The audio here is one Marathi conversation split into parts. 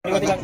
नमस्कार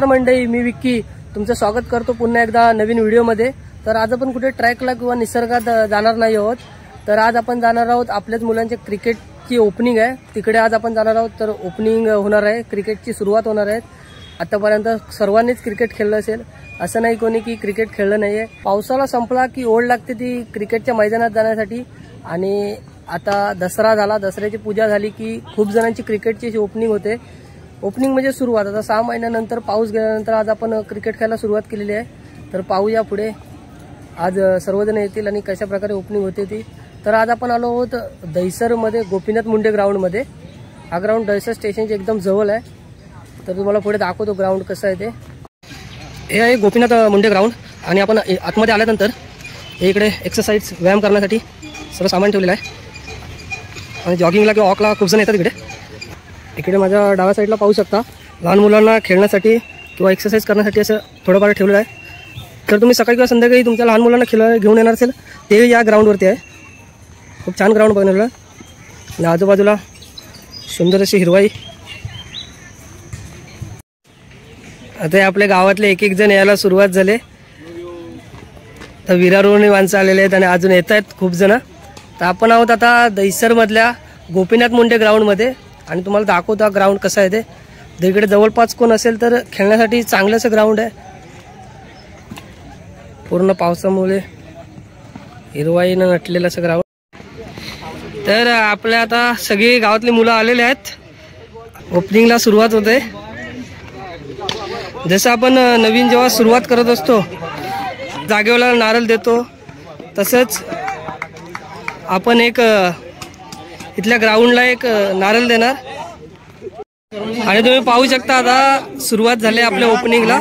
मंडळी, मी विक्की तुमचं स्वागत करतो पुन्हा एकदा नवीन व्हिडिओमध्ये। तर आज आपण कुठे ट्रॅकला किंवा निसर्गात जाणार नाही आहोत। तर आज आपण जाणार आहोत आपल्याच मुलांच्या क्रिकेटची ओपनिंग आहे, तिकडे आज आपण जाणार आहोत। तर ओपनिंग होणार आहे, क्रिकेटची सुरुवात होणार आहे। आतापर्यंत सर्वांनीच क्रिकेट खेळलं असेल, असं नाही कोणी की क्रिकेट खेळलं नाहीये। पावसाला संपला की ओढ लागते ती क्रिकेटच्या मैदानात जाण्यासाठी। आणि आता दसरा झाला, दसऱ्याची पूजा झाली की खूप जणांची क्रिकेटची ओपनिंग होते। ओपनिंग म्हणजे सुरुवात। आता 6 महिन्यानंतर पाऊस गेल्यानंतर आज आपण क्रिकेट खेळायला सुरुवात केलेली आहे। तर पाहूया पुढे आज सर्वजण येतील आणि कशा प्रकारे ओपनिंग होते ती। तर आज आपण आलो आहोत दहिसरमध्ये गोपीनाथ मुंडे ग्राउंडमध्ये। हा ग्राउंड दहिसर स्टेशनच्या एकदम जवळ आहे। तर तुम्हाला पुढे दाखवतो ग्राउंड कसं आहे ते। हे आहे गोपीनाथ मुंडे ग्राउंड आणि आपण आतमध्ये आल्यानंतर हे इकडे एक्सरसाइज व्यायाम करण्यासाठी सर्व सामान ठेवलेलं आहे। आणि जॉगिंगला किंवा वॉकला खूप जण येतात इकडे माझ्या डाव्या साईडला पाहू शकता लहान मुलांना खेळण्यासाठी किंवा एक्सरसाइज करण्यासाठी असं थोडंफार ठेवलेलं आहे। तर तुम्ही सकाळी किंवा संध्याकाळी तुमच्या लहान मुलांना घेऊन येणार असेल ते या ग्राउंडवरती आहे। खूप छान ग्राउंड बनवलं आणि आजूबाजूला सुंदर अशी हिरवाई। आता आपल्या गावातले एक जण यायला सुरुवात झाले। तर विरारोहणी माणसं आलेले आहेत आणि अजून येत आहेत खूप जण। तर आपण आहोत आता दहिसरमधल्या गोपीनाथ मुंडे ग्राउंडमध्ये आणि तुम्हाला दाखवतो हा ग्राउंड कसा आहे ते। इकडे जवळपास कोण असेल तर खेळण्यासाठी चांगलंसं ग्राउंड आहे। पूर्ण पावसामुळे हिरवाईनं नटलेलं असं ग्राउंड। तर आपल्या आता सगळी गावातली मुलं आलेले आहेत, ओपनिंगला सुरुवात होते। जसं आपण नवीन जेव्हा सुरुवात करत असतो जागेवाला नारळ देतो, तसंच आपण एक इथल्या ग्राउंडला एक नारळ देणार। आणि तुम्ही पाहू शकता आता सुरुवात झाली आपल्या ओपनिंगला।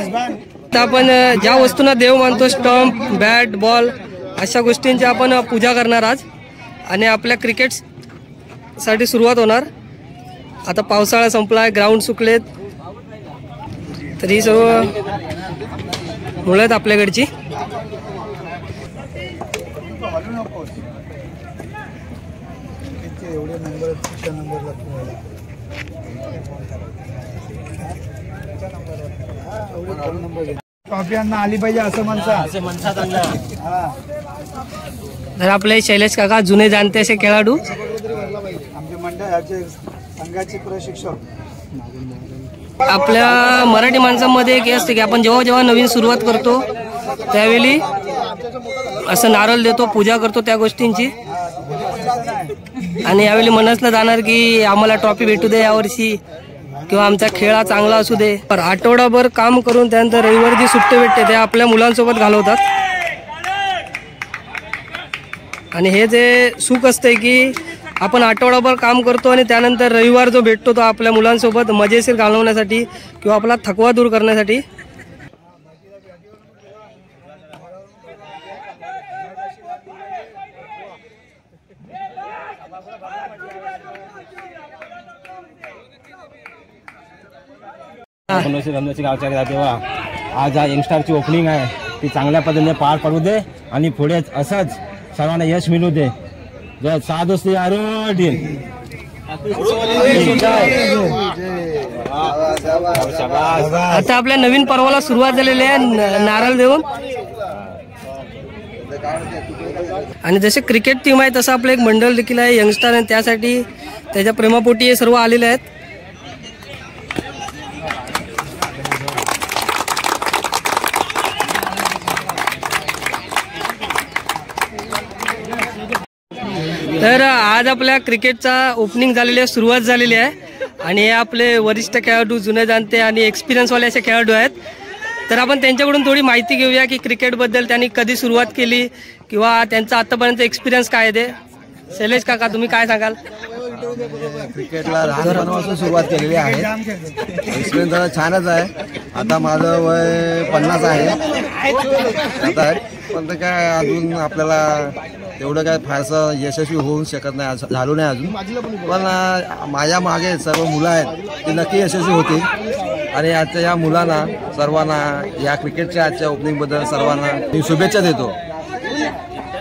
तर आपण ज्या वस्तूंना देव मानतो, स्टंप, बॅट, बॉल अशा गोष्टींची आपण पूजा करणार आज। आणि आपल्या क्रिकेट साठी सुरुवात होणार। आता पावसाळा संपलाय, ग्राउंड सुकलेत, तर ही सर्व मुलं आहेत आपल्याकडची। कॉफियांना आली पाहिजे असं म्हणतात। तर आपले शैलेश काका जुने जाणते असे खेळाडू, आमचे मंडळाचे संघाचे प्रशिक्षक। आपल्या मराठी माणसांमध्ये एक असते की आपण जेव्हा जेव्हा नवीन सुरुवात करतो त्यावेळी असं नारळ देतो, पूजा करतो त्या गोष्टींची। आणि यावेळी मनसला जाणार की आम्हाला ट्रॉफी भेटू दे यावर्षी किंवा आमचा खेळ हा चांगला असू दे। पर आठवडाभर काम करून त्यानंतर रविवार जी सुट्टी भेटते ते आपल्या मुलांसोबत घालवतात। आणि हे जे सुख असते की आपण आठवडाभर काम करतो आणि त्यानंतर रविवार जो भेटतो तो आपल्या मुलांसोबत मजेशीर घालवण्यासाठी किंवा आपला थकवा दूर करण्यासाठी। गावच्या तेव्हा आज हा यंगस्टरची ओपनिंग आहे, ती चांगल्या पद्धतीने पार पडू दे आणि पुढे असंच सर्वांना यश मिळू दे। जय साधुश्री आरोग्य। आता आपल्या नवीन पर्वाला सुरुवात झालेली आहे नारळ देऊन। आणि जसे क्रिकेट टीम आहे तसं आपलं एक मंडळ देखील आहे यंगस्टर, आणि त्यासाठी त्याच्या प्रेमापोटी हे सर्व आलेले आहेत। तर आज आपल्या क्रिकेटचा ओपनिंग झालेली आहे, सुरुवात झालेली आहे। आणि हे आपले वरिष्ठ खेळाडू, जुने जाणते आणि एक्सपिरियन्सवाले असे खेळाडू आहेत। तर आपण त्यांच्याकडून थोडी माहिती घेऊया की क्रिकेटबद्दल त्यांनी कधी सुरुवात केली किंवा त्यांचा आतापर्यंत एक्सपिरियन्स काय आहे ते। शैलेश काका तुम्ही काय सांगाल? क्रिकेटला लहानपणापासून सुरुवात केलेली आहे, एक्सपिरियन्स जरा छानच आहे। आता माझं वय 50 आहे आता, पण ते काय अजून आपल्याला तेवढं काय फारसं यशस्वी होऊ शकत नाही, झालो नाही अजून। पण माझ्या मागे सर्व मुलं आहेत ते नक्की यशस्वी होतील। आणि आजच्या या मुलांना सर्वांना या क्रिकेटच्या आजच्या ओपनिंगबद्दल सर्वांना मी शुभेच्छा देतो।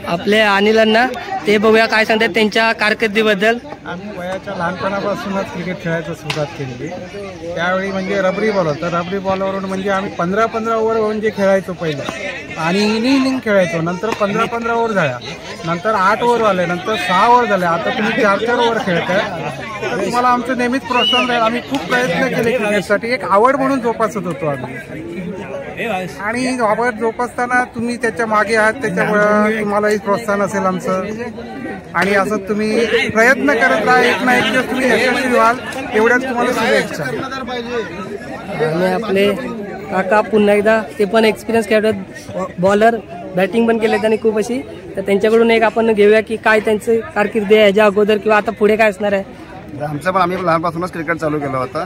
आपले अनिलांना, ते बघूया काय सांगतात त्यांच्या कारकिर्दीबद्दल. आम्ही वयाच्या लहानपणापासूनच क्रिकेट खेळायला सुरुवात केलेली. त्यावेळी म्हणजे रबरी बॉल होता. रबरी बॉलवरून म्हणजे आम्ही 15-15 ओव्हर म्हणजे खेळायचो पहिलं, आणि इनिंग खेळायचो. नंतर 15-15 ओव्हर झाल्या, नंतर 8 ओव्हर झाले, नंतर 6 ओव्हर झाले. आता तुम्ही 4-4 ओव्हर खेळताय. तर तुम्हाला आमचं नेहमीच प्रोत्साहन राहील. आम्ही खूप प्रयत्न केले क्रिकेटसाठी. एक आवड म्हणून जोपासत होतो आम्ही, आणि आवड जोपासताना तुम्ही त्याच्या मागे आहात, त्याच्यामुळे तुम्हालाही प्रोत्साहन असेल आमचं. आणि असं तुम्ही प्रयत्न करत राहा, एक ना एक दिवस तुम्ही यशस्वी व्हाल, एवढ्याच तुम्हाला शुभेच्छा. आणि आपले काका पुन्हा एकदा, ते पण एक्सपिरियन्स खेळतात, बॉलर, बॅटिंग पण केले त्यांनी खूप अशी. तर त्यांच्याकडून एक आपण घेऊया की काय त्यांचं कारकिर्दी आहे ह्याच्या अगोदर किंवा आता पुढे काय असणार आहे. आम्ही लहानपासूनच क्रिकेट चालू केलं होतं,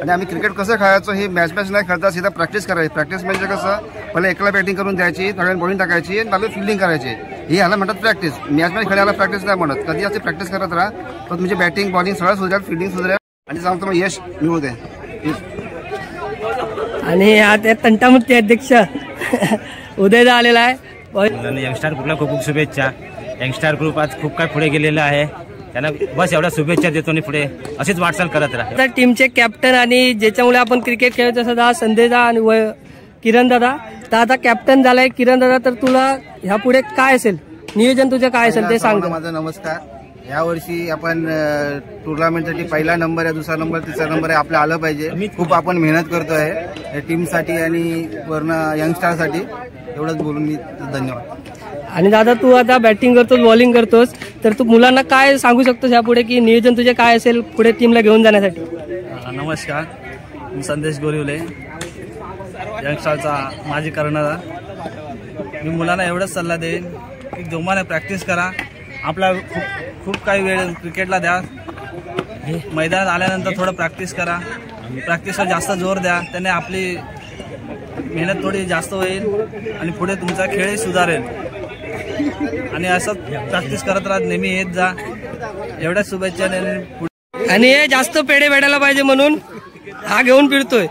आणि आम्ही क्रिकेट कसं खेळायचो हे मॅच नाही खेळता, सीधा प्रॅक्टिस करायची. प्रॅक्टिस म्हणजे कसं, पहिले एकला बॅटिंग करून द्यायची, सगळ्यांनी बॉलिंग टाकायची, आणि बाकी फिल्डिंग करायची. हे ह्याला म्हणतात प्रॅक्टिस. मॅच खेळायला प्रॅक्टिस नाही म्हणत. कधी असे प्रॅक्टिस करत राहा तर तुमची बॅटिंग बॉलिंग सगळं सुधारेल, फिल्डिंग सुधारेल, आणि सांगतो मग यश मिळू दे. आणि आता तंटामुक्ती अध्यक्ष उदयदा आलेला आहे. यंगस्टार ग्रुपला खूप खूप शुभेच्छा. यंगस्टार ग्रुप आज खूप काय पुढे गेलेला आहे. त्यांना बस एवढ्या शुभेच्छा देतो आणि पुढे अशीच वाटचाल करत राहा. तर टीमचे कॅप्टन आणि ज्याच्यामुळे आपण क्रिकेट खेळत असत संदेशदा आणि किरण दादा. तर आता कॅप्टन झालाय किरण दादा, तर तुला ह्या पुढे काय असेल नियोजन, तुझं काय असेल ते सांग. माझा नमस्कार. यावर्षी आपण टुर्नामेंटसाठी पहिला नंबर आहे, दुसरा नंबर, तिसरा नंबर आहे, आपलं आलं पाहिजे. खूप आपण मेहनत करतोय या टीमसाठी आणि पूर्ण यंगस्टारसाठी. एवढंच बोलून मी धन्यवाद. आणि दादा तू आता बॅटिंग करतोस, बॉलिंग करतोस, तर तू मुलांना काय सांगू शकतोस यापुढे की नियोजन तुझे काय असेल पुढे टीमला घेऊन जाण्यासाठी. नमस्कार, मी संदेश गोरिवले, यंगस्टारचा माजी कर्णधार. मी मुलांना एवढंच सल्ला देईन की जोमाने प्रॅक्टिस करा. आपला खूप काही वेळ क्रिकेटला द्या. मैदानात आल्यानंतर थोडं प्रॅक्टिस करा. प्रॅक्टिसवर जास्त जोर द्या. त्याने आपली मेहनत थोडी जास्त होईल आणि पुढे तुमचा खेळही सुधारेल. आणि असंच प्रॅक्टिस करत राहत, नेहमी येत जा. एवढ्याच शुभेच्छा. आणि हे जास्त पेढे भेटायला पाहिजे म्हणून हा घेऊन फिरतोय.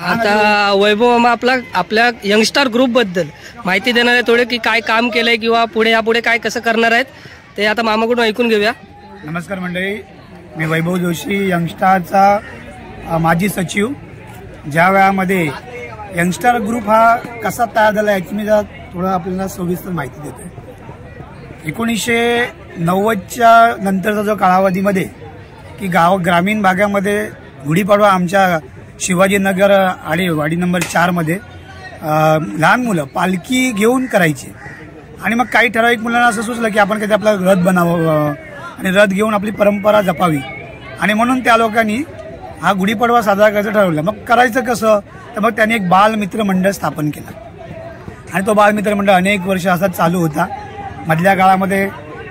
आता वैभव मामा आपल्या यंगस्टार ग्रुप बद्दल माहिती देणार आहे थोडे, की काय काम केलंय किंवा पुढे यापुढे काय कसं करणार आहेत ते आता मामाकडून ऐकून घेऊया. नमस्कार मंडळी, मी वैभव जोशी, यंगस्टारचा माजी सचिव. ज्या वेळामध्ये यंगस्टार ग्रुप हा कसा तयार झाला याची मी जरा थोडं आपल्याला सविस्तर माहिती देतोय. 1990च्या नंतरचा जो कालावधीमध्ये की ग्रामीण भागामध्ये गुढीपाडवा आमच्या शिवाजीनगर आणि वाडी नंबर 4 मध्ये लहान मुलं पालखी घेऊन करायची. आणि मग काही ठराविक मुलांना असं सुचलं की आपण कधी आपला रथ बनावं आणि रथ घेऊन आपली परंपरा जपावी. आणि म्हणून त्या लोकांनी हा गुढीपाडवा साजरा करायचं ठरवलं. मग करायचं कसं, तर मग त्यांनी एक बालमित्र मंडळ स्थापन केलं. आणि तो बालमित्र मंडळ अनेक वर्ष असाच चालू होता. मधल्या काळामध्ये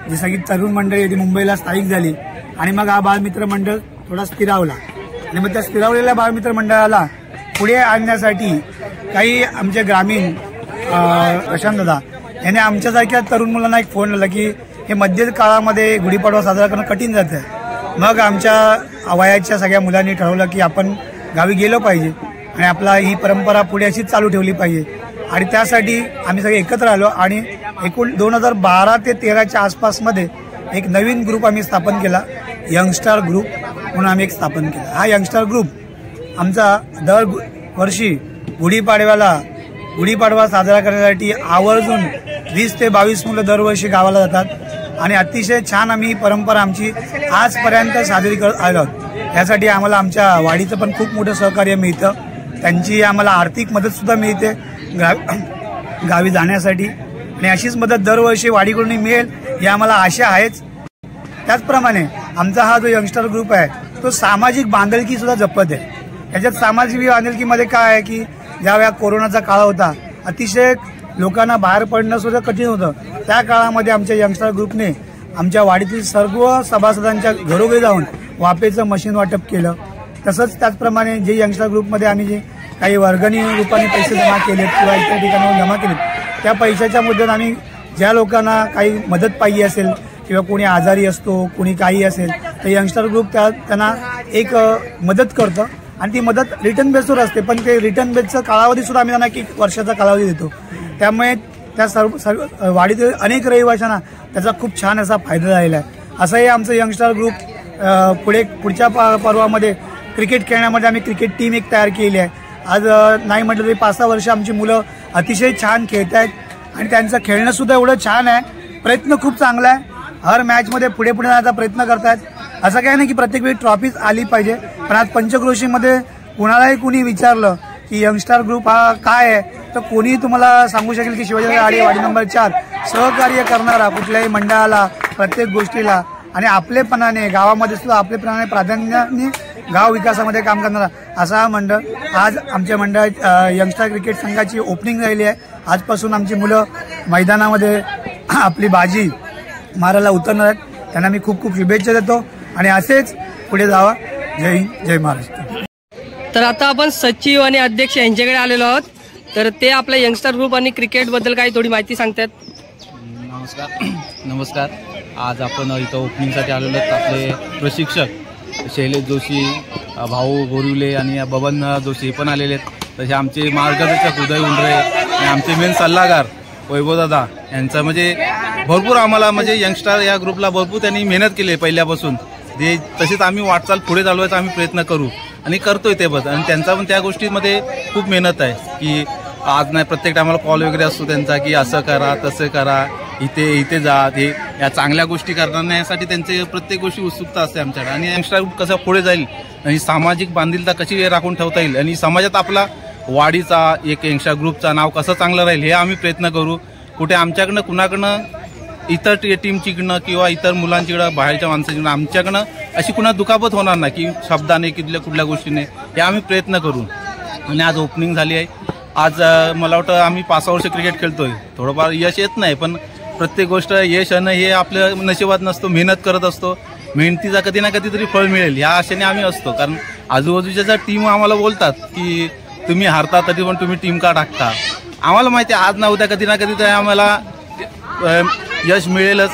जसं की तरुण मंडळी ती मुंबईला स्थायिक झाली, आणि मग हा बालमित्र मंडळ थोडा स्थिरावला. आणि मग त्या स्थिरावलेल्या बालमित्र मंडळाला पुढे आणण्यासाठी काही आमचे ग्रामीण प्रशांत दादा याने आमच्यासारख्या तरुण मुलांना एक फोन लावला की हे मध्य काळामध्ये गुढीपाडवा साजरा करणं कठीण जातं. मग आमच्या वयाच्या सगळ्या मुलांनी ठरवलं की आपण गावी गेलो पाहिजे आणि आपला ही परंपरा पुढे अशीच चालू ठेवली पाहिजे. आणि त्यासाठी आम्ही सगळे एकत्र आलो आणि एकूण 2012 ते 13च्या आसपासमध्ये एक नवीन ग्रुप आम्ही स्थापन केला, यंगस्टार ग्रुप म्हणून आम्ही एक स्थापन केला. हा यंगस्टार ग्रुप आमचा दर वर्षी गुढीपाडवा साजरा करण्यासाठी आवर्जून 20 ते 22 मुलं दरवर्षी गावाला जातात. आणि अतिशय छान आम्ही परंपरा आमची आजपर्यंत साजरी करत आलो आहोत. यासाठी आम्हाला आमच्या वाडीचं पण खूप मोठं सहकार्य मिळतं. त्यांची आम्हाला आर्थिक मदत सुद्धा मिळते गावी जाण्यासाठी. आणि अशीच मदत दरवर्षी वाडीकडून मिळेल ही आम्हाला आशा आहेच. त्याचप्रमाणे आमचा हा जो यंगस्टर ग्रुप आहे तो सामाजिक बांधिलकी सुद्धा जपत आहे. याच्यात सामाजिक बांधिलकीमध्ये काय आहे की ज्यावेळा कोरोनाचा काळ होता, अतिशय लोकांना बाहेर पडणं सुद्धा कठीण होतं. त्या काळामध्ये आमच्या यंगस्टर ग्रुपने आमच्या वाडीतील सर्व सभासदांच्या घरोघरी जाऊन वाफेचं मशीन वाटप केलं. तसंच त्याचप्रमाणे जे यंगस्टर ग्रुपमध्ये आम्ही जे काही वर्गणी रूपाने पैसे जमा केलेत किंवा इतर ठिकाणावर जमा केलेत, त्या पैशाच्या मुद्द्यात आम्ही ज्या लोकांना काही मदत पाहिजे असेल किंवा कोणी आजारी असतो, कोणी काही असेल, तर यंगस्टर ग्रुप त्यांना एक मदत करतं. आणि ती मदत रिटर्न बेसवर असते, पण ते रिटर्न बेसचा कालावधी सुद्धा आम्ही त्यांना एक वर्षाचा कालावधी देतो. त्यामुळे त्या सर्व वाडीतील अनेक रहिवाशांना त्याचा खूप छान असा फायदा झालेला आहे। असंही आमचं यंगस्टर ग्रुप पुढच्या पर्वामध्ये क्रिकेट खेळण्यामध्ये आम्ही क्रिकेट टीम एक तयार केली आहे। आज नाही म्हटलं तरी 5-6 वर्ष आमची मुलं अतिशय छान खेळत आहेत आणि त्यांचं खेळणं सुद्धा एवढं छान आहे, प्रयत्न खूप चांगला आहे, हर मॅचमध्ये पुढे जाण्याचा प्रयत्न करतात। असं काही नाही की प्रत्येक वेळी ट्रॉफीज आली पाहिजे, पण आज पंचक्रोशीमध्ये कुणालाही कुणी विचारलं की यंगस्टर ग्रुप हा काय आहे तर कोणी तुम्हाला सांगू शकेल की शिवाजीनगर आडी वाडी नंबर 4 सहकार्य करणारा कुठल्याही मंडळाला प्रत्येक गोष्टीला आणि आपलेपणाने गावामध्ये सुद्धा आपलेपणाने प्राधान्याने गाव विकासामध्ये काम करणारा असा मंडळ। आज आमच्या मंडळात यंगस्टर क्रिकेट संघाची ओपनिंग झालेली आहे। आजपासून आमची मुलं मैदानामध्ये आपली बाजी मारायला उतरणार आहेत, त्यांना मी खूप खूप शुभेच्छा देतो आणि असेच पुढे जावा। जय हिंद, जय महाराष्ट्र। तर आता आपण सचिव आणि अध्यक्ष यांच्याकडे आलेलो आहोत, तर ते आपल्या यंगस्टर ग्रुप आणि क्रिकेट बद्दल काही थोडी माहिती सांगतात। नमस्कार। आज आपण इथं ओपनिंगसाठी आलेलो आहोत। आपले प्रशिक्षक शैलेश जोशी, भाऊ गोरिवले आणि बबन जोशी हे पण आलेले आहेत। तसे आमचे मार्गदर्शक उदय उंडरे आणि आमचे मेन सल्लागार वैभवदादा यांचं म्हणजे भरपूर आम्हाला म्हणजे यंगस्टर या ग्रुपला भरपूर त्यांनी मेहनत केली आहे पहिल्यापासून। ते तसेच आम्ही वाटचाल पुढे चालवायचा आम्ही प्रयत्न करू आणि करतोय ते बस। आणि त्यांचा पण त्या गोष्टीमध्ये खूप मेहनत आहे की आज नाही प्रत्येक टायमाला कॉल वगैरे असतो त्यांचा की असं करा तसं करा, इथे जा, हे या चांगल्या गोष्टी करण्यासाठी त्यांचे प्रत्येक गोष्टी उत्सुकता असते आमच्याकडे। आणि यंगस्टर ग्रुप कसं पुढे जाईल आणि सामाजिक बांधिलता कशी राखून ठेवता येईल आणि समाजात आपला वाडीचा एक यंगस्टर ग्रुपचा नाव कसं चांगलं राहील हे आम्ही प्रयत्न करू। कुठे आमच्याकडनं कुणाकडनं इतर टीमचीकडनं किंवा इतर मुलांच्याकडं बाहेरच्या माणसांकडनं आमच्याकडनं अशी कुणा दुखापत होणार नाही की शब्दाने कुठल्या गोष्टीने, हे आम्ही प्रयत्न करू। आणि आज ओपनिंग झाली आहे। आज मला वाटतं आम्ही 5 वर्ष क्रिकेट खेळतोय, थोडंफार यश येत नाही पण प्रत्येक गोष्ट यश येणं हे आपल्या नशिबात नसतो, मेहनत करत असतो, मेहनतीचा कधी ना कधीतरी फळ मिळेल ह्या आशेने आम्ही असतो। कारण आजूबाजूच्या टीम आम्हाला बोलतात की तुम्ही हारता तरी पण तुम्ही टीम का टाकता। आम्हाला माहिती आहे आज ना उद्या कधी ना कधी तर आम्हाला यश मिळेलच,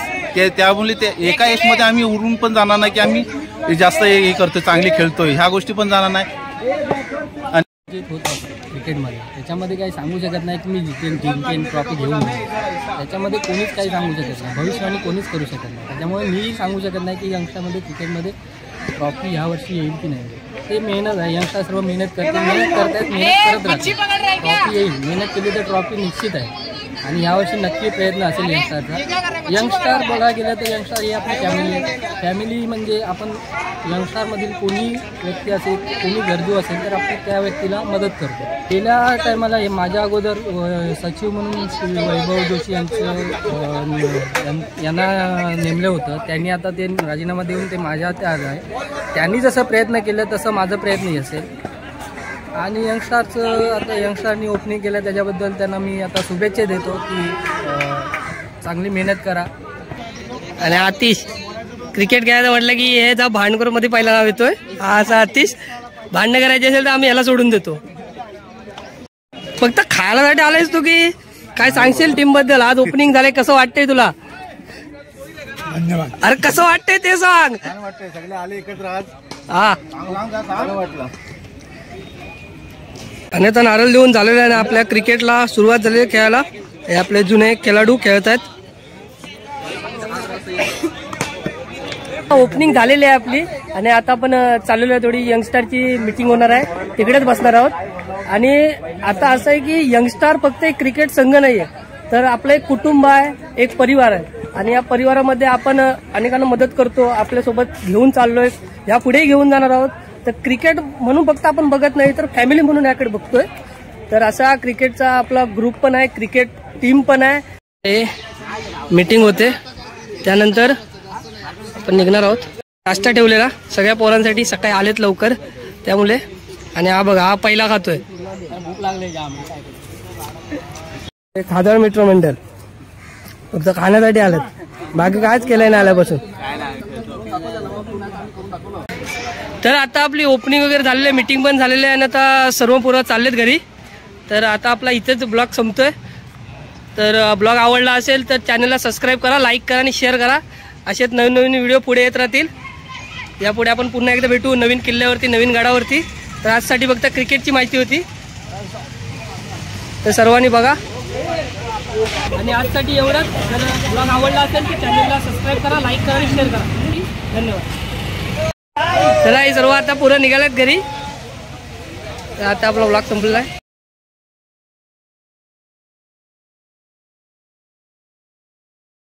त्यामुळे ते एका यशमध्ये आम्ही उरून पण जाणार नाही की आम्ही जास्त हे करतोय चांगली खेळतोय ह्या गोष्टी पण जाणार नाही। क्रिकेटमध्ये त्याच्यामध्ये काही सांगू शकत नाही की मी जिंकेन ट्रॉफी घेऊन येईन, त्याच्यामध्ये कोणीच काही सांगू शकत नाही, भविष्यवाणी कोणीच करू शकत नाही। त्याच्यामुळे मी सांगू शकत नाही की यंगस्टरमध्ये क्रिकेटमध्ये ट्रॉफी ह्या वर्षी येईल की नाही, ते मेहनत आहे। यंगस्टर सर्व मेहनत करतात, मेहनत करत राहतात, ट्रॉफी येईल, मेहनत केली तर ट्रॉफी निश्चित आहे आणि यावर्षी नक्की प्रयत्न असेल यंगस्टरचा। यंगस्टर बघा गेलं तर यंगस्टर ही आपली फॅमिली म्हणजे आपण यंगस्टरमधील कोणी व्यक्ती असेल, कोणी गरजू असेल तर आपण त्या व्यक्तीला मदत करतो। गेल्या टायमाला हे माझ्या अगोदर सचिव म्हणून श्री वैभव जोशी यांना नेमलं होतं, त्यांनी आता ते राजीनामा देऊन ते माझ्या हाती आलं आहे। त्यांनी जसं प्रयत्न केलं तसं माझं प्रयत्नही असेल आणि यंगस्टरचं आता यंगस्टरनी ओपनिंग केलं त्याच्याबद्दल त्यांना मी आता शुभेच्छा देतो की चांगली मेहनत करा। आणि आतिश क्रिकेट खेळायचं म्हटलं की हे जा भांडकरमध्ये पहिला नाव येतोय, हा असा आतिश भांडणं करायची असेल तर आम्ही याला सोडून देतो। फक्त खायलासाठी आलायस तू की काय सांगशील टीम बद्दल? आज ओपनिंग झालंय, कसं वाटतंय तुला? धन्यवाद। अरे कसं वाटतंय ते सांग। छान वाटतंय, सगळे आले एकत्र आज, हा चांगलं वाटलं। आणि आता नारळ देऊन झालेलं आहे, आपल्या क्रिकेटला सुरुवात झाली आहे खेळायला। हे आपले जुने खेळाडू खेळत आहेत। ओपनिंग झालेली आहे आपली आणि आता आपण चाललेलो आहे, थोडी यंगस्टरची मीटिंग होणार आहे, तिकडेच बसणार आहोत। आणि आता असं आहे की यंगस्टर फक्त एक क्रिकेट संघ नाही आहे, तर आपलं एक कुटुंब आहे, एक परिवार आहे आणि या परिवारामध्ये आपण अनेकांना मदत करतो, आपल्यासोबत घेऊन चाललोय, या पुढेही घेऊन जाणार आहोत। तर क्रिकेट म्हणून फक्त आपण बघत नाही तर फॅमिली म्हणून याकडे बघतोय। तर असा क्रिकेटचा आपला ग्रुप पण आहे, क्रिकेट टीम पण आहे। हे मीटिंग होते त्यानंतर आपण निघणार आहोत। नाश्ता ठेवलेला सगळ्या पोरांसाठी, सकाळी आलेत लवकर त्यामुळे। आणि हा बघा, हा पहिला खातोय, भूक लागले खादळ मित्र मंडळ फक्त खाण्यासाठी आलेत, बाकी कायच केलंय ना आल्यापासून। तर आता आपली ओपनिंग वगैरे झालेली आहे, मीटिंग पण झालेली आहे आणि आता सर्व पोरं चाललेत घरी। तर आता आपला इथेच ब्लॉग संपतोय। तर ब्लॉग आवडला असेल तर चॅनलला सबस्क्राईब करा, लाईक करा आणि शेअर करा। असेच नवीन नवीन व्हिडिओ पुढे येत राहतील। यापुढे आपण पुन्हा एकदा भेटू नवीन किल्ल्यावरती, नवीन गडावरती। तर आजसाठी फक्त क्रिकेटची माहिती होती, तर सर्वांनी बघा। आणि आजसाठी एवढंच. जर ब्लॉग आवडला असेल तर चॅनलला सबस्क्राईब करा, लाईक करा आणि शेअर करा. धन्यवाद. चला हे सर्व आता पुरं निघालेत घरी. आता आपला ब्लॉग संपलेला आहे.